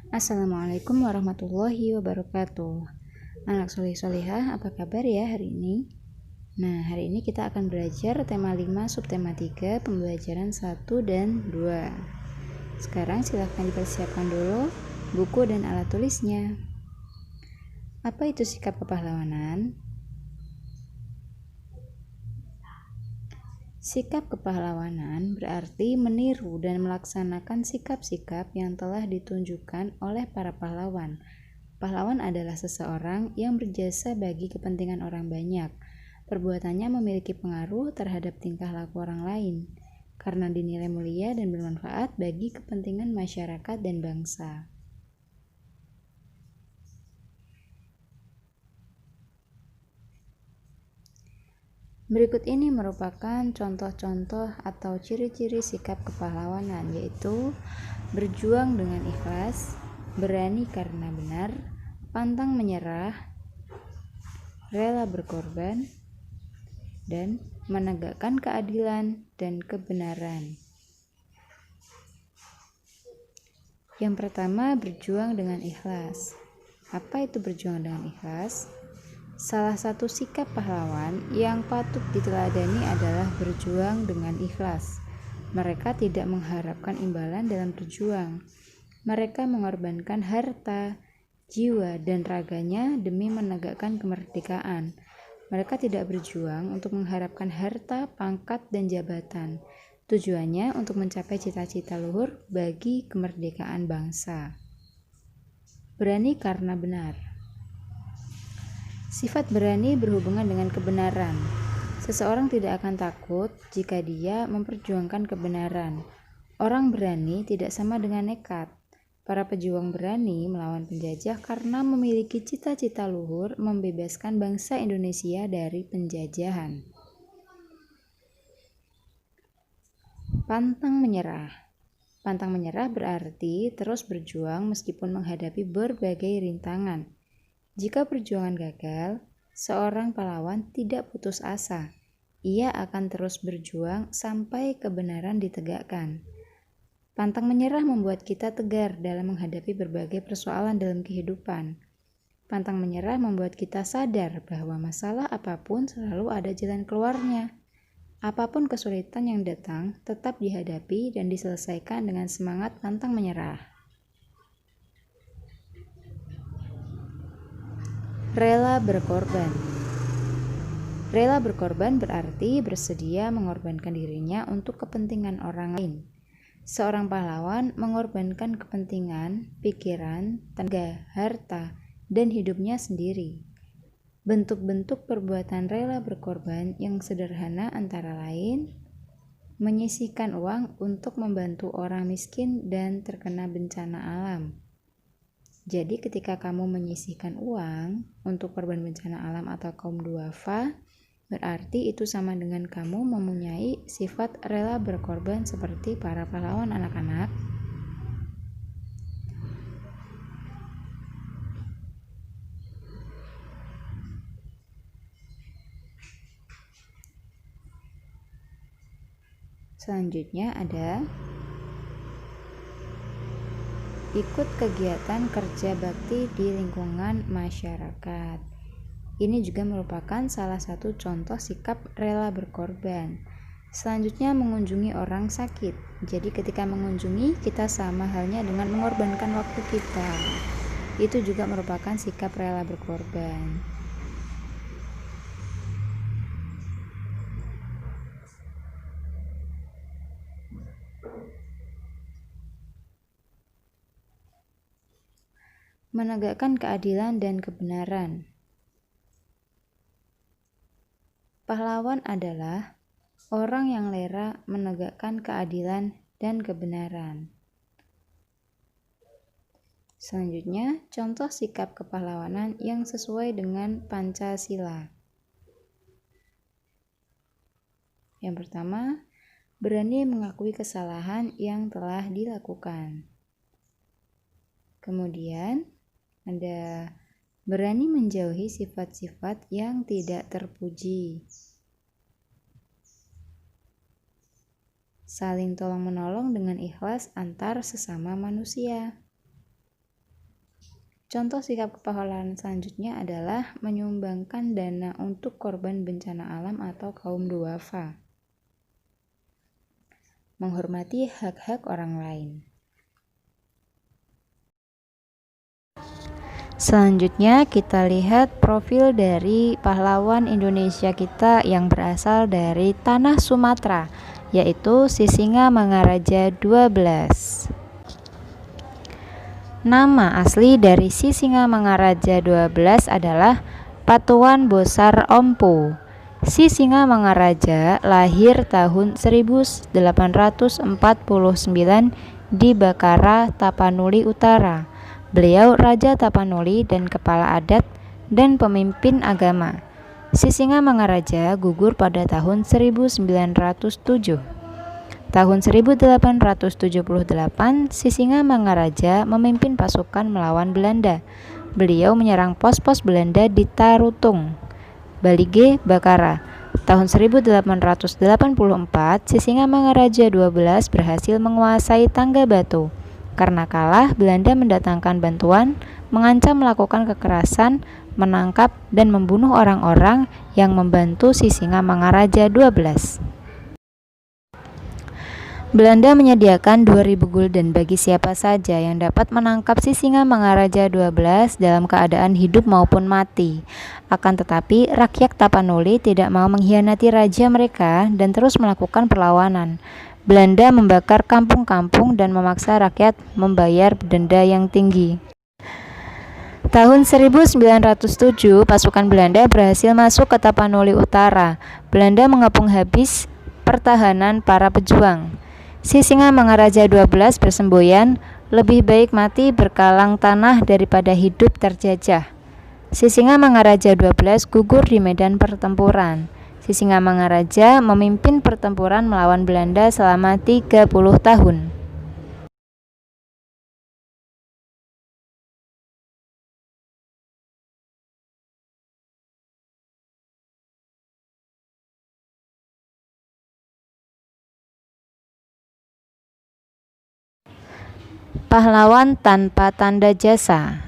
Assalamualaikum warahmatullahi wabarakatuh. Anak solih-solihah, apa kabar ya hari ini? Nah, hari ini kita akan belajar tema 5 subtema 3 pembelajaran 1 dan 2. Sekarang silahkan dipersiapkan dulu buku dan alat tulisnya. Apa itu sikap kepahlawanan? Sikap kepahlawanan berarti meniru dan melaksanakan sikap-sikap yang telah ditunjukkan oleh para pahlawan. Pahlawan adalah seseorang yang berjasa bagi kepentingan orang banyak. Perbuatannya memiliki pengaruh terhadap tingkah laku orang lain, karena dinilai mulia dan bermanfaat bagi kepentingan masyarakat dan bangsa. Berikut ini merupakan contoh-contoh atau ciri-ciri sikap kepahlawanan, yaitu berjuang dengan ikhlas, berani karena benar, pantang menyerah, rela berkorban, dan menegakkan keadilan dan kebenaran. Yang pertama, berjuang dengan ikhlas. Apa itu berjuang dengan ikhlas? Salah satu sikap pahlawan yang patut diteladani adalah berjuang dengan ikhlas. Mereka tidak mengharapkan imbalan dalam berjuang. Mereka mengorbankan harta, jiwa, dan raganya demi menegakkan kemerdekaan. Mereka tidak berjuang untuk mengharapkan harta, pangkat, dan jabatan. Tujuannya untuk mencapai cita-cita luhur bagi kemerdekaan bangsa. Berani karena benar. Sifat berani berhubungan dengan kebenaran. Seseorang tidak akan takut jika dia memperjuangkan kebenaran. Orang berani tidak sama dengan nekat. Para pejuang berani melawan penjajah karena memiliki cita-cita luhur membebaskan bangsa Indonesia dari penjajahan. Pantang menyerah. Pantang menyerah berarti terus berjuang meskipun menghadapi berbagai rintangan. Jika perjuangan gagal, seorang pahlawan tidak putus asa. Ia akan terus berjuang sampai kebenaran ditegakkan. Pantang menyerah membuat kita tegar dalam menghadapi berbagai persoalan dalam kehidupan. Pantang menyerah membuat kita sadar bahwa masalah apapun selalu ada jalan keluarnya. Apapun kesulitan yang datang, tetap dihadapi dan diselesaikan dengan semangat pantang menyerah. Rela berkorban. Rela berkorban berarti bersedia mengorbankan dirinya untuk kepentingan orang lain. Seorang pahlawan mengorbankan kepentingan, pikiran, tenaga, harta, dan hidupnya sendiri. Bentuk-bentuk perbuatan rela berkorban yang sederhana antara lain menyisihkan uang untuk membantu orang miskin dan terkena bencana alam. Jadi ketika kamu menyisihkan uang untuk korban bencana alam atau kaum duafa, berarti itu sama dengan kamu mempunyai sifat rela berkorban seperti para pahlawan anak-anak. Selanjutnya ada ikut kegiatan kerja bakti di lingkungan masyarakat. Ini juga merupakan salah satu contoh sikap rela berkorban. Selanjutnya, mengunjungi orang sakit. Jadi ketika mengunjungi, kita sama halnya dengan mengorbankan waktu kita. Itu juga merupakan sikap rela berkorban. Menegakkan keadilan dan kebenaran. Pahlawan adalah orang yang rela menegakkan keadilan dan kebenaran. Selanjutnya, contoh sikap kepahlawanan yang sesuai dengan Pancasila. Yang pertama, berani mengakui kesalahan yang telah dilakukan. Kemudian, ada berani menjauhi sifat-sifat yang tidak terpuji. Saling tolong-menolong dengan ikhlas antar sesama manusia. Contoh sikap kepahlawanan selanjutnya adalah menyumbangkan dana untuk korban bencana alam atau kaum duafa. Menghormati hak-hak orang lain. Selanjutnya kita lihat profil dari pahlawan Indonesia kita yang berasal dari tanah Sumatera, yaitu Sisingamangaraja 12. Nama asli dari Sisingamangaraja 12 adalah Patuan Bosar Ompu. Sisingamangaraja lahir tahun 1849 di Bakara, Tapanuli Utara. Beliau Raja Tapanuli dan kepala adat dan pemimpin agama. Sisingamangaraja gugur pada tahun 1907. Tahun 1878, Sisingamangaraja memimpin pasukan melawan Belanda. Beliau menyerang pos-pos Belanda di Tarutung, Balige, Bakara. Tahun 1884, Sisingamangaraja 12 berhasil menguasai Tangga Batu. Karena kalah, Belanda mendatangkan bantuan, mengancam melakukan kekerasan, menangkap dan membunuh orang-orang yang membantu Sisingamangaraja 12. Belanda menyediakan 2.000 gulden bagi siapa saja yang dapat menangkap Sisingamangaraja 12 dalam keadaan hidup maupun mati. Akan tetapi, rakyat Tapanuli tidak mau mengkhianati raja mereka dan terus melakukan perlawanan. Belanda membakar kampung-kampung dan memaksa rakyat membayar denda yang tinggi. Tahun 1907, pasukan Belanda berhasil masuk ke Tapanuli Utara. Belanda mengepung habis pertahanan para pejuang. Sisingamangaraja 12 bersemboyan, lebih baik mati berkalang tanah daripada hidup terjajah. Sisingamangaraja 12 gugur di medan pertempuran. Sisingamangaraja memimpin pertempuran melawan Belanda selama 30 tahun. Pahlawan tanpa tanda jasa.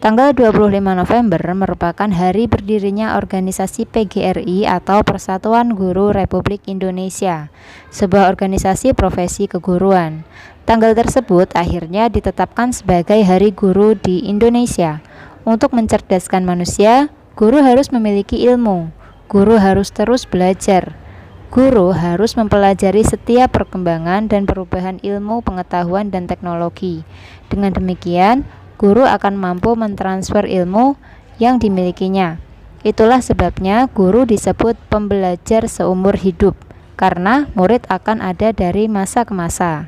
Tanggal 25 November merupakan hari berdirinya organisasi PGRI atau Persatuan Guru Republik Indonesia, sebuah organisasi profesi keguruan. Tanggal tersebut akhirnya ditetapkan sebagai Hari Guru di Indonesia. Untuk mencerdaskan manusia, guru harus memiliki ilmu. Guru harus terus belajar. Guru harus mempelajari setiap perkembangan dan perubahan ilmu, pengetahuan, dan teknologi. Dengan demikian, guru akan mampu mentransfer ilmu yang dimilikinya. Itulah sebabnya guru disebut pembelajar seumur hidup, karena murid akan ada dari masa ke masa.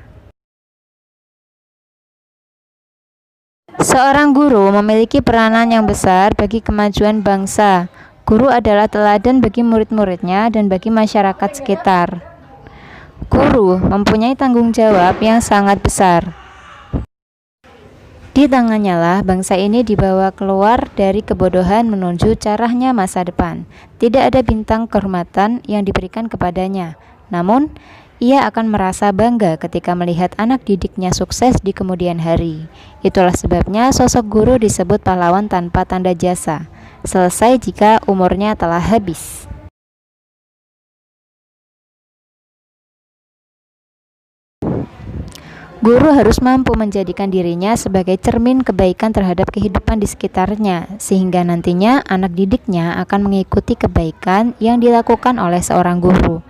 Seorang guru memiliki peranan yang besar bagi kemajuan bangsa. Guru adalah teladan bagi murid-muridnya dan bagi masyarakat sekitar. Guru mempunyai tanggung jawab yang sangat besar. Di tangannya lah bangsa ini dibawa keluar dari kebodohan menuju cerahnya masa depan. Tidak ada bintang kehormatan yang diberikan kepadanya. Namun, ia akan merasa bangga ketika melihat anak didiknya sukses di kemudian hari. Itulah sebabnya sosok guru disebut pahlawan tanpa tanda jasa. Selesai jika umurnya telah habis. Guru harus mampu menjadikan dirinya sebagai cermin kebaikan terhadap kehidupan di sekitarnya, sehingga nantinya anak didiknya akan mengikuti kebaikan yang dilakukan oleh seorang guru.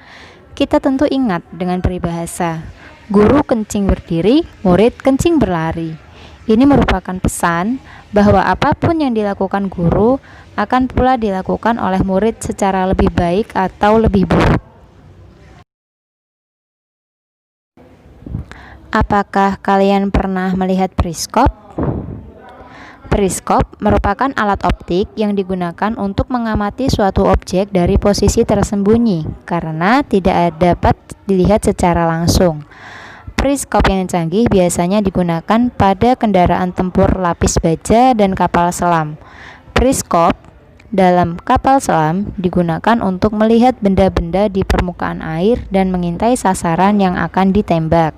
Kita tentu ingat dengan peribahasa, guru kencing berdiri, murid kencing berlari. Ini merupakan pesan bahwa apapun yang dilakukan guru akan pula dilakukan oleh murid secara lebih baik atau lebih buruk. Apakah kalian pernah melihat periskop? Periskop merupakan alat optik yang digunakan untuk mengamati suatu objek dari posisi tersembunyi karena tidak dapat dilihat secara langsung. Periskop yang canggih biasanya digunakan pada kendaraan tempur lapis baja dan kapal selam. Periskop dalam kapal selam digunakan untuk melihat benda-benda di permukaan air dan mengintai sasaran yang akan ditembak.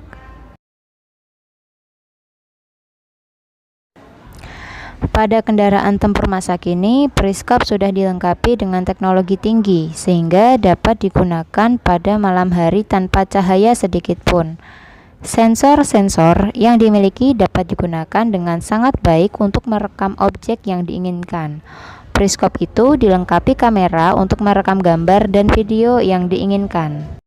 Pada kendaraan tempur masa kini, periskop sudah dilengkapi dengan teknologi tinggi, sehingga dapat digunakan pada malam hari tanpa cahaya sedikit pun. Sensor-sensor yang dimiliki dapat digunakan dengan sangat baik untuk merekam objek yang diinginkan. Periskop itu dilengkapi kamera untuk merekam gambar dan video yang diinginkan.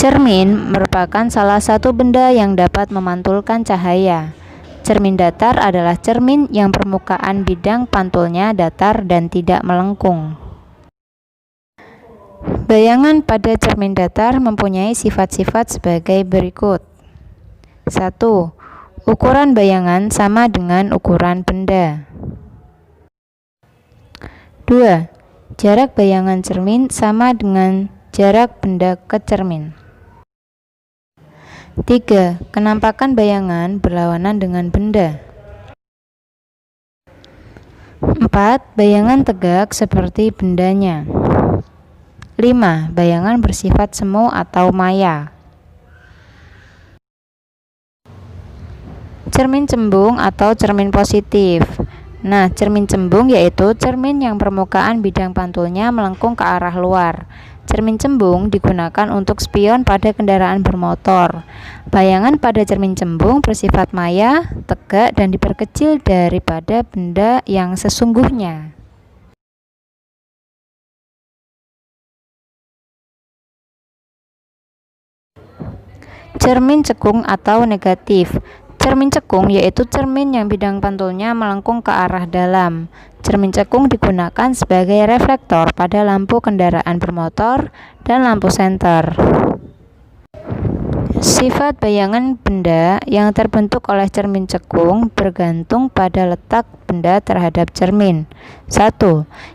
Cermin merupakan salah satu benda yang dapat memantulkan cahaya. Cermin datar adalah cermin yang permukaan bidang pantulnya datar dan tidak melengkung. Bayangan pada cermin datar mempunyai sifat-sifat sebagai berikut. 1. Ukuran bayangan sama dengan ukuran benda. 2. Jarak bayangan cermin sama dengan jarak benda ke cermin. 3. Kenampakan bayangan berlawanan dengan benda. 4. Bayangan tegak seperti bendanya. 5. Bayangan bersifat semu atau maya. Cermin cembung atau cermin positif. Nah, cermin cembung yaitu cermin yang permukaan bidang pantulnya melengkung ke arah luar. Cermin cembung digunakan untuk spion pada kendaraan bermotor. Bayangan pada cermin cembung bersifat maya, tegak, dan diperkecil daripada benda yang sesungguhnya. Cermin cekung atau negatif. Cermin cekung yaitu cermin yang bidang pantulnya melengkung ke arah dalam. Cermin cekung digunakan sebagai reflektor pada lampu kendaraan bermotor dan lampu senter. Sifat bayangan benda yang terbentuk oleh cermin cekung bergantung pada letak benda terhadap cermin. 1.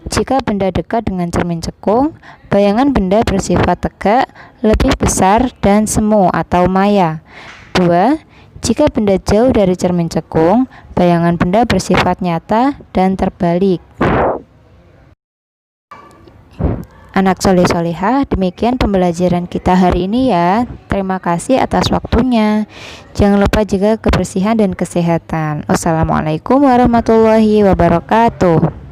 Jika benda dekat dengan cermin cekung, bayangan benda bersifat tegak, lebih besar, dan semu atau maya. 2. Jika benda jauh dari cermin cekung, bayangan benda bersifat nyata dan terbalik. Anak soleh-solehah, demikian pembelajaran kita hari ini ya. Terima kasih atas waktunya. Jangan lupa jaga kebersihan dan kesehatan. Wassalamualaikum warahmatullahi wabarakatuh.